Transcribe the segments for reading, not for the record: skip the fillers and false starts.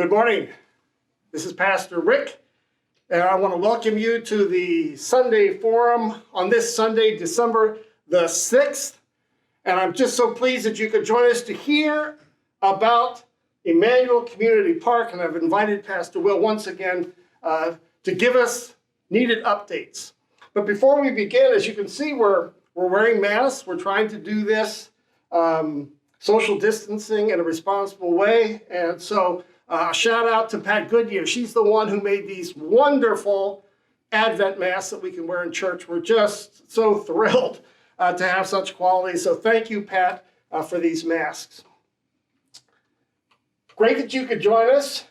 Good morning. This is Pastor Rick, and I want to welcome you to the Sunday Forum on this Sunday, December the 6th. And I'm just so pleased that you could join us to hear about Emmanuel Community Park. And I've invited Pastor Will once again to give us needed updates. But before we begin, as you can see, we're wearing masks. We're trying to do this social distancing in a responsible way. And so shout out to Pat Goodyear. She's the one who made these wonderful Advent masks that we can wear in church. We're just so thrilled to have such quality. So thank you, Pat, for these masks. Great that you could join us.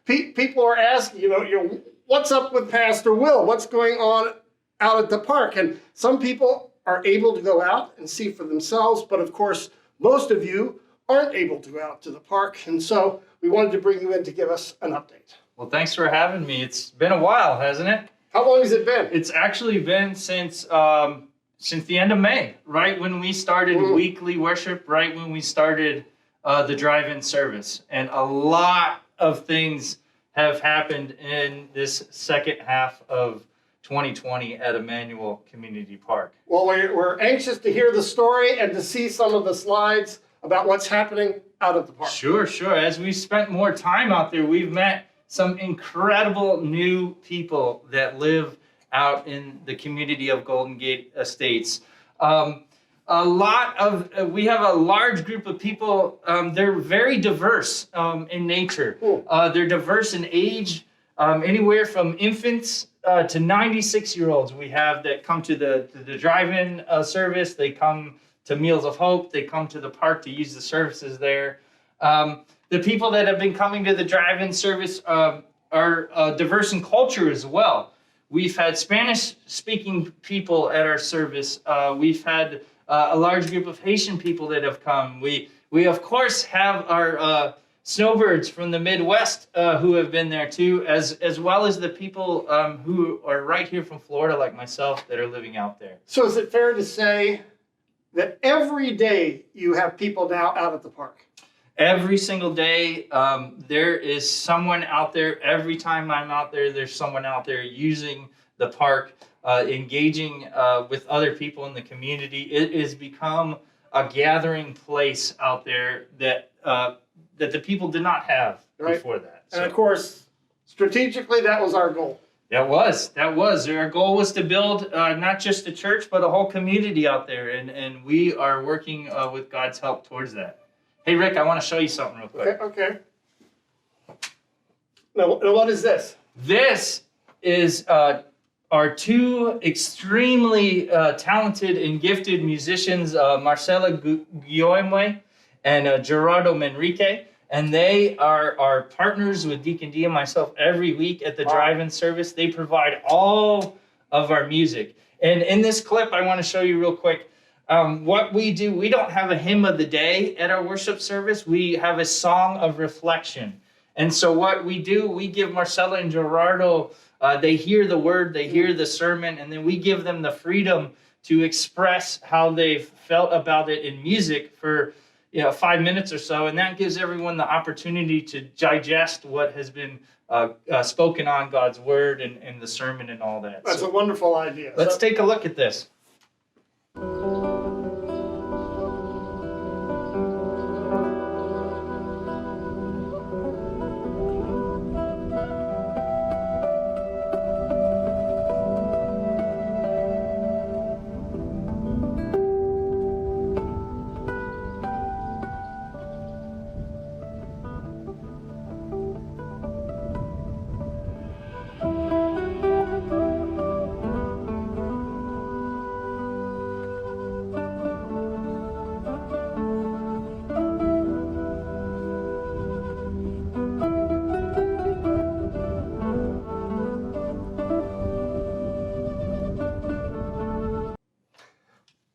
People are asking, what's up with Pastor Will? What's going on out at the park? And some people are able to go out and see for themselves, but of course, most of you aren't able to go out to the park. And so we wanted to bring you in to give us an update. Well, thanks for having me. It's been a while, hasn't it? How long has it been? It's actually been since the end of May, right when we started weekly worship, right when we started the drive-in service. And a lot of things have happened in this second half of 2020 at Emmanuel Community Park. Well, we're anxious to hear the story and to see some of the slides about what's happening out at the park. Sure. As we spent more time out there, we've met some incredible new people that live out in the community of Golden Gate Estates. We have a large group of people. They're very diverse in nature. Cool. They're diverse in age, anywhere from infants to 96-year-olds. We have that come to the drive-in service. They come to Meals of Hope. They come to the park to use the services there. The people that have been coming to the drive-in service are diverse in culture as well. We've had Spanish-speaking people at our service. We've had a large group of Haitian people that have come. We of course have our snowbirds from the Midwest who have been there too, as well as the people who are right here from Florida, like myself, that are living out there. So is it fair to say that every day you have people now out at the park? Every single day, there is someone out there. Every time I'm out there, there's someone out there using the park, engaging with other people in the community. It has become a gathering place out there that the people did not have before that. And of course, strategically, that was our goal. That was. Our goal was to build not just a church, but a whole community out there. And we are working with God's help towards that. Hey, Rick, I want to show you something real quick. Okay. Now, what is this? This is our two extremely talented and gifted musicians, Marcela Guillaume and Gerardo Manrique. And they are our partners with Deacon D and myself every week at the drive-in service. They provide all of our music. And in this clip, I want to show you real quick what we do. We don't have a hymn of the day at our worship service. We have a song of reflection. And so what we do, we give Marcela and Gerardo, they hear the word, they hear the sermon, and then we give them the freedom to express how they've felt about it in music for 5 minutes or so, and that gives everyone the opportunity to digest what has been spoken on God's word and the sermon and all that. That's a wonderful idea. Let's take a look at this.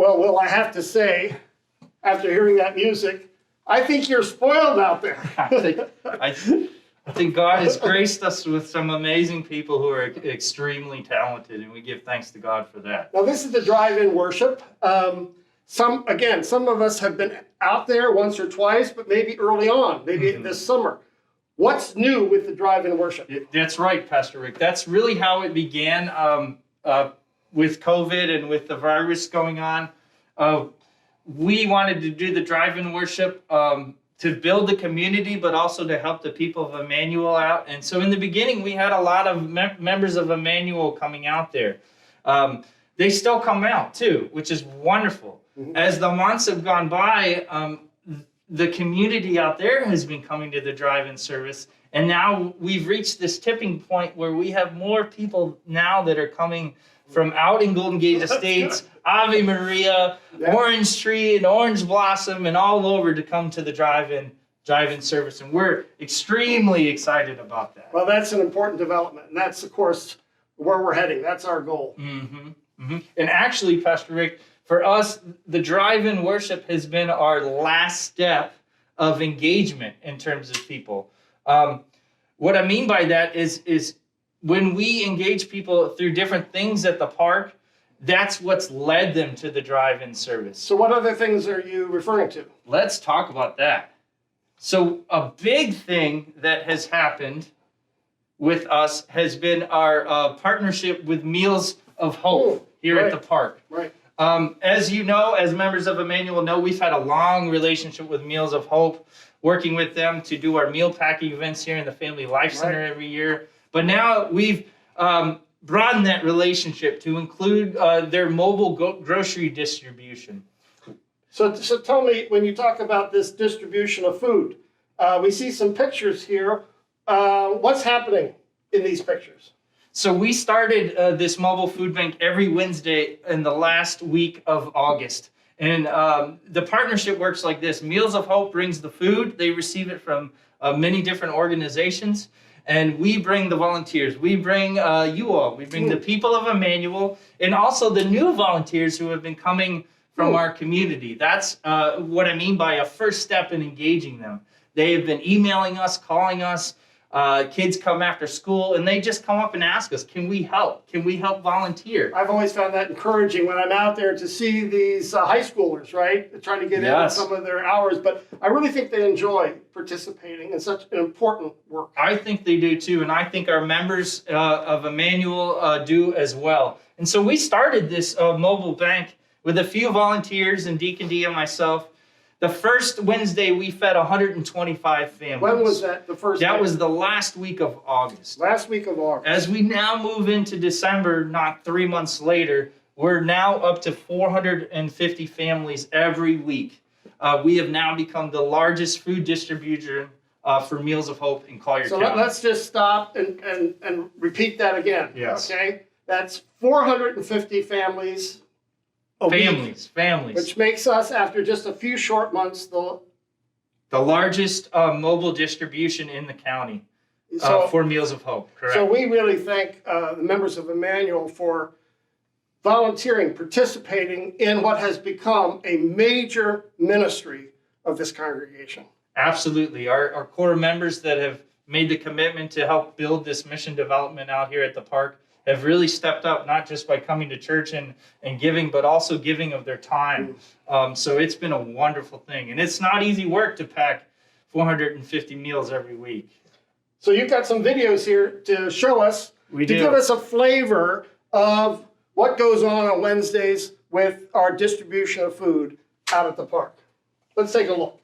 Well, I have to say, after hearing that music, I think you're spoiled out there. I think God has graced us with some amazing people who are extremely talented, and we give thanks to God for that. Now, this is the drive-in worship. Some of us have been out there once or twice, but maybe early on, maybe this summer. What's new with the drive-in worship? That's right, Pastor Rick. That's really how it began with COVID and with the virus going on. We wanted to do the drive-in worship to build the community, but also to help the people of Emmanuel out. And so in the beginning, we had a lot of members of Emmanuel coming out there. They still come out too, which is wonderful. Mm-hmm. As the months have gone by, the community out there has been coming to the drive-in service. And now we've reached this tipping point where we have more people now that are coming from out in Golden Gate Estates, Ave Maria, yeah. Orange Tree, and Orange Blossom, and all over to come to the drive-in service. And we're extremely excited about that. Well, that's an important development. And that's, of course, where we're heading. That's our goal. Mm-hmm. Mm-hmm. And actually, Pastor Rick, for us, the drive-in worship has been our last step of engagement in terms of people. What I mean by that is when we engage people through different things at the park, that's what's led them to the drive-in service. So what other things are you referring to? Let's talk about that. So a big thing that has happened with us has been our partnership with Meals of Hope here at the park. Right. As you know, as members of Emmanuel know, we've had a long relationship with Meals of Hope, working with them to do our meal packing events here in the Family Life Center every year. But now we've broadened that relationship to include their mobile grocery distribution. So tell me, when you talk about this distribution of food, we see some pictures here. What's happening in these pictures? So we started this mobile food bank every Wednesday in the last week of August. And the partnership works like this. Meals of Hope brings the food. They receive it from many different organizations. And we bring the volunteers. We bring you all. We bring the people of Emmanuel and also the new volunteers who have been coming from our community. That's what I mean by a first step in engaging them. They have been emailing us, calling us. Kids come after school and they just come up and ask us, can we help? Can we help volunteer? I've always found that encouraging when I'm out there to see these high schoolers, right? Trying to get in some of their hours. But I really think they enjoy participating in such an important work. I think they do too. And I think our members of Emmanuel do as well. And so we started this mobile bank with a few volunteers and Deacon D and myself. The first Wednesday, we fed 125 families. When was that, the first That day? was the last week of August. Last week of August. As we now move into December, not 3 months later, we're now up to 450 families every week. We have now become the largest food distributor for Meals of Hope in Collier County. So let's just stop and repeat that again. Yes. Okay? That's 450 families. Families. Which makes us, after just a few short months, the largest mobile distribution in the county for Meals of Hope. Correct. So we really thank the members of Emmanuel for volunteering, participating in what has become a major ministry of this congregation. Absolutely. Our core members that have made the commitment to help build this mission development out here at the park have really stepped up, not just by coming to church and giving, but also giving of their time. So it's been a wonderful thing. And it's not easy work to pack 450 meals every week. So you've got some videos here to show us, give us a flavor of what goes on Wednesdays with our distribution of food out at the park. Let's take a look.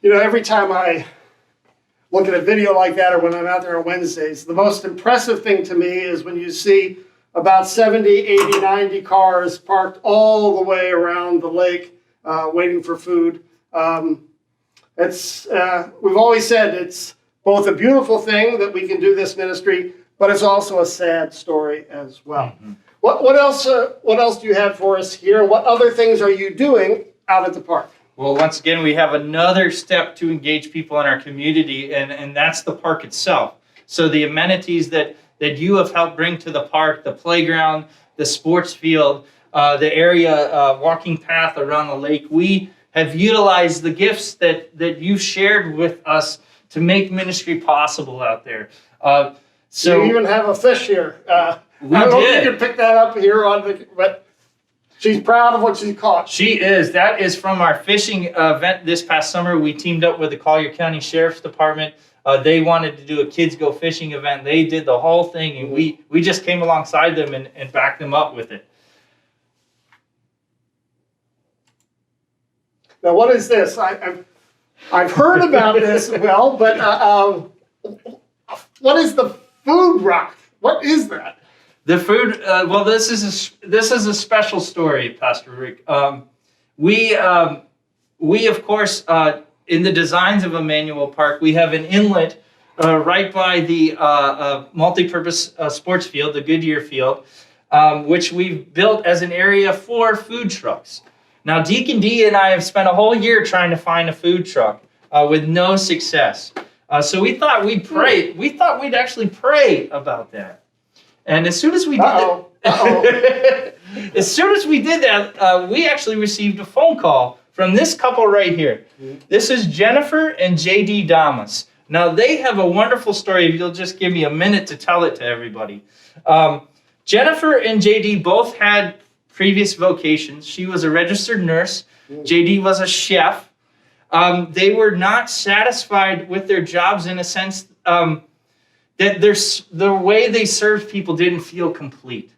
You know, every time I look at a video like that or when I'm out there on Wednesdays, the most impressive thing to me is when you see about 70, 80, 90 cars parked all the way around the lake waiting for food. We've always said it's both a beautiful thing that we can do this ministry, but it's also a sad story as well. Mm-hmm. What else? What else do you have for us here? What other things are you doing out at the park? Well, once again, we have another step to engage people in our community, and that's the park itself. So the amenities that you have helped bring to the park, the playground, the sports field, the area walking path around the lake, we have utilized the gifts that you've shared with us to make ministry possible out there. So you even have a fish here. We I don't know if did. you can pick that up here but she's proud of what she caught. She is. That is from our fishing event this past summer. We teamed up with the Collier County Sheriff's Department. They wanted to do a kids go fishing event. They did the whole thing, and we just came alongside them and backed them up with it. Now, what is this? I've heard about this, well, but what is the food rock? What is that? The food. Well, this is a special story, Pastor Rick. We of course in the designs of Emmanuel Park, we have an inlet right by the multi-purpose sports field, the Goodyear field, which we've built as an area for food trucks. Now, Deacon D and I have spent a whole year trying to find a food truck with no success. So we thought we'd pray. We thought we'd actually pray about that. And as soon as we did that, as soon as we did that, we actually received a phone call from this couple right here. This is Jennifer and JD Damas. Now, they have a wonderful story. If you'll just give me a minute to tell it to everybody. Jennifer and JD both had previous vocations. She was a registered nurse. JD was a chef. They were not satisfied with their jobs in a sense that the way they served people didn't feel complete.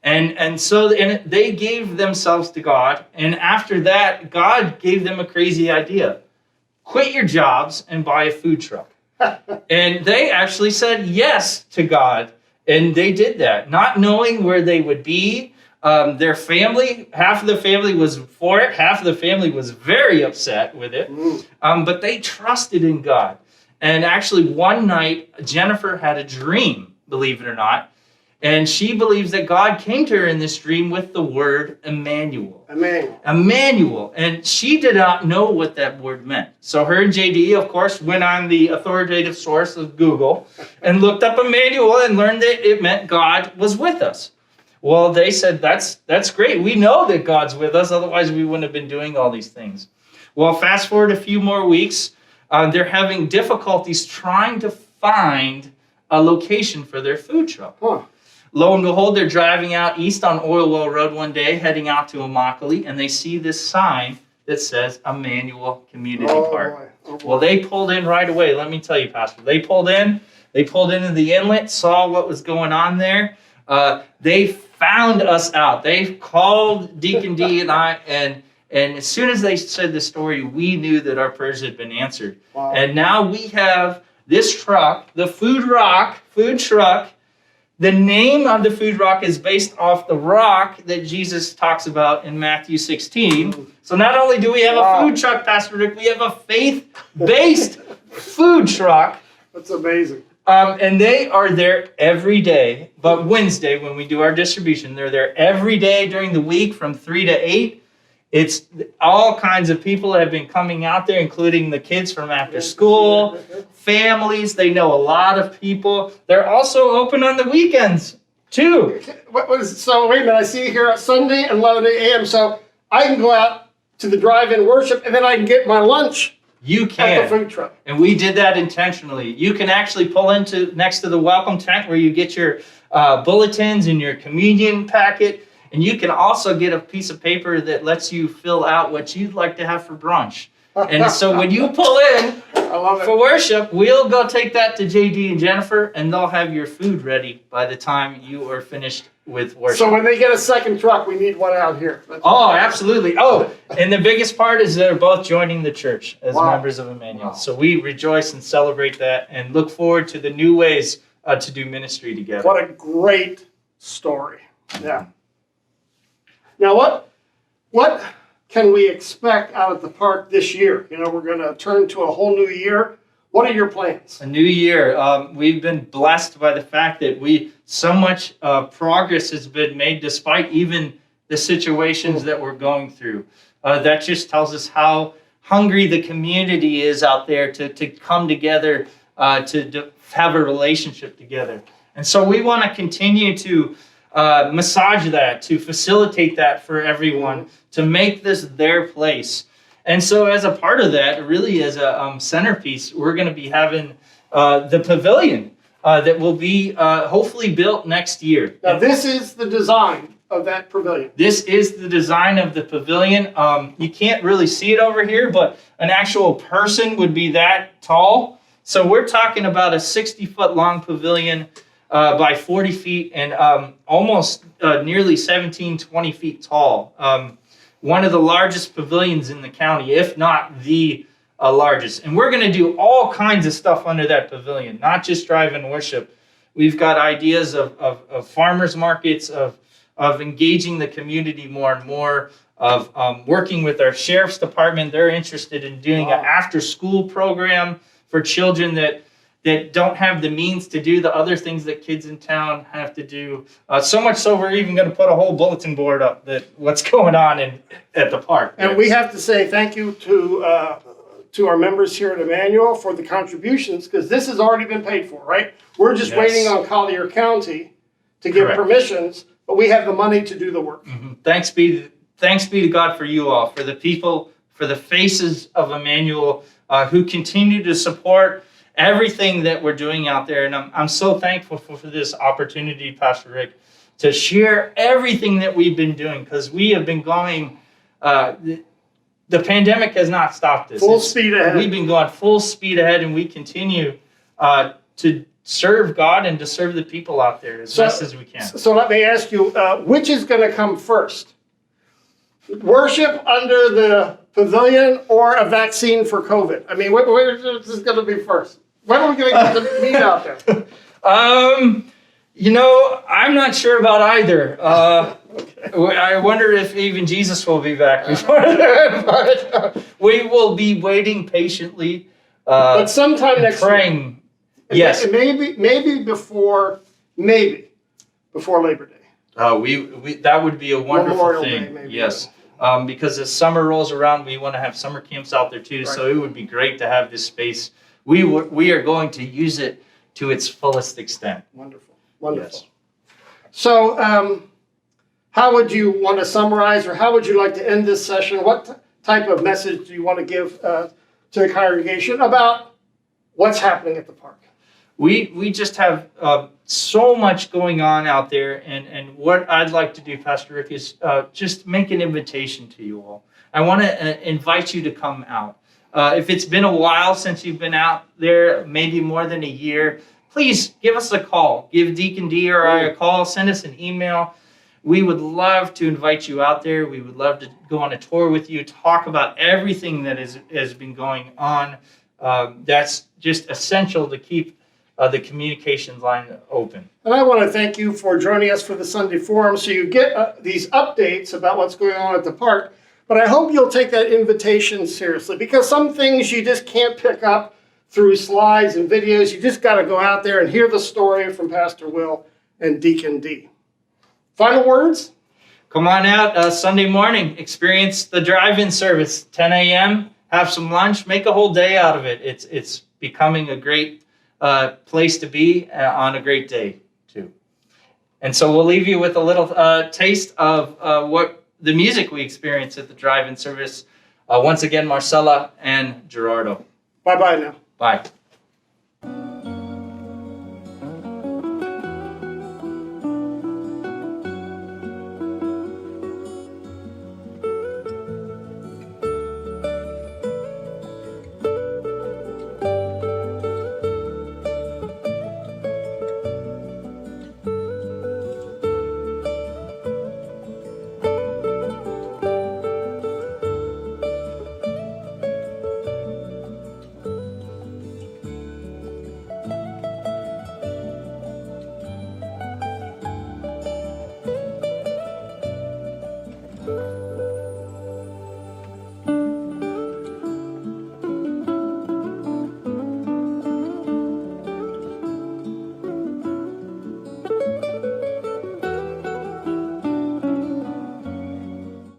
And so they gave themselves to God. And after that, God gave them a crazy idea. Quit your jobs and buy a food truck. And they actually said yes to God. And they did that, not knowing where they would be. Their family, half of the family was for it. Half of the family was very upset with it. But they trusted in God. And actually one night, Jennifer had a dream, believe it or not. And she believes that God came to her in this dream with the word Emmanuel. Emmanuel. And she did not know what that word meant. So her and JD, of course, went on the authoritative source of Google and looked up Emmanuel and learned that it meant God was with us. Well, they said, that's great. We know that God's with us. Otherwise, we wouldn't have been doing all these things. Well, fast forward a few more weeks. They're having difficulties trying to find a location for their food truck. Lo and behold, they're driving out east on Oil Well Road one day, heading out to Immokalee, and they see this sign that says Emmanuel Community Park. Well, they pulled in right away. Let me tell you, Pastor. They pulled into the inlet, saw what was going on there. They found us out. They called Deacon D and I, and as soon as they said the story, we knew that our prayers had been answered. And now we have this truck, the food truck. The name of the food rock is based off the rock that Jesus talks about in Matthew 16. So not only do we have a food truck, Pastor Rick, we have a faith-based food truck. That's amazing. And they are there every day. But Wednesday, when we do our distribution, they're there every day during the week from 3 to 8. It's all kinds of people have been coming out there, including the kids from after school, families. They know a lot of people. They're also open on the weekends, too. So wait a minute, I see here Sunday at 11 a.m. So I can go out to the drive-in worship, and then I can get my lunch You can. at the food truck. And we did that intentionally. You can actually pull into next to the welcome tent where you get your bulletins and your communion packet. And you can also get a piece of paper that lets you fill out what you'd like to have for brunch. And so when you pull in for worship, we'll go take that to JD and Jennifer, and they'll have your food ready by the time you are finished with worship. So when they get a second truck, we need one out here. Oh, absolutely. Oh, and the biggest part is they're both joining the church as members of Emmanuel. So we rejoice and celebrate that and look forward to the new ways to do ministry together. What a great story. Yeah. Now, what can we expect out at the park this year? You know, we're going to turn to a whole new year. What are your plans? A new year. We've been blessed by the fact that we so much progress has been made despite even the situations that we're going through. That just tells us how hungry the community is out there to come together, to have a relationship together. And so we want to continue to massage that, to facilitate that for everyone, to make this their place. And so as a part of that, really as a centerpiece, we're going to be having the pavilion that will be hopefully built next year. Now, this is the design of that pavilion. This is the design of the pavilion. You can't really see it over here, but an actual person would be that tall. So we're talking about a 60-foot long pavilion by 40 feet and almost nearly 20 feet tall. One of the largest pavilions in the county, if not the largest. And we're going to do all kinds of stuff under that pavilion, not just drive and worship. We've got ideas of farmers markets, of engaging the community more and more, of working with our sheriff's department. They're interested in doing an after-school program for children that don't have the means to do the other things that kids in town have to do. So much so we're even going to put a whole bulletin board up that what's going on at the park. And we have to say thank you to our members here at Emmanuel for the contributions, because this has already been paid for, right? We're just waiting on Collier County to give permissions, but we have the money to do the work. Mm-hmm. Thanks be to God for you all, for the people, for the faces of Emmanuel who continue to support everything that we're doing out there. And I'm so thankful for this opportunity, Pastor Rick, to share everything that we've been doing, because we have been going, the pandemic has not stopped us. Full speed ahead. We've been going full speed ahead, and we continue to serve God and to serve the people out there as best as we can. So let me ask you, which is going to come first? Worship under the pavilion or a vaccine for COVID? I mean, where is this going to be first? When are we going to get the meat out there? I'm not sure about either. Okay. I wonder if even Jesus will be back before that. We will be waiting patiently. But sometime next praying. Yes. Maybe before Labor Day. That would be a wonderful Memorial thing. Day, maybe. Yes. Because as summer rolls around, we want to have summer camps out there too. Right. So it would be great to have this space. We are going to use it to its fullest extent. Wonderful. Yes. So, how would you want to summarize, or how would you like to end this session? What type of message do you want to give to the congregation about what's happening at the park? We just have so much going on out there, and what I'd like to do, Pastor Rick, is just make an invitation to you all. I want to invite you to come out. If it's been a while since you've been out there, maybe more than a year, please give us a call. Give Deacon D or I a call. Send us an email. We would love to invite you out there. We would love to go on a tour with you, talk about everything that has been going on. That's just essential to keep the communications line open. And I want to thank you for joining us for the Sunday Forum, so you get these updates about what's going on at the park. But I hope you'll take that invitation seriously, because some things you just can't pick up through slides and videos. You just got to go out there and hear the story from Pastor Will and Deacon D. Final words? Come on out Sunday morning. Experience the drive-in service, 10 a.m. Have some lunch. Make a whole day out of it. It's becoming a great place to be on a great day, too. And so we'll leave you with a little taste of what the music we experienced at the drive-in service. Once again, Marcella and Gerardo. Bye-bye now. Bye.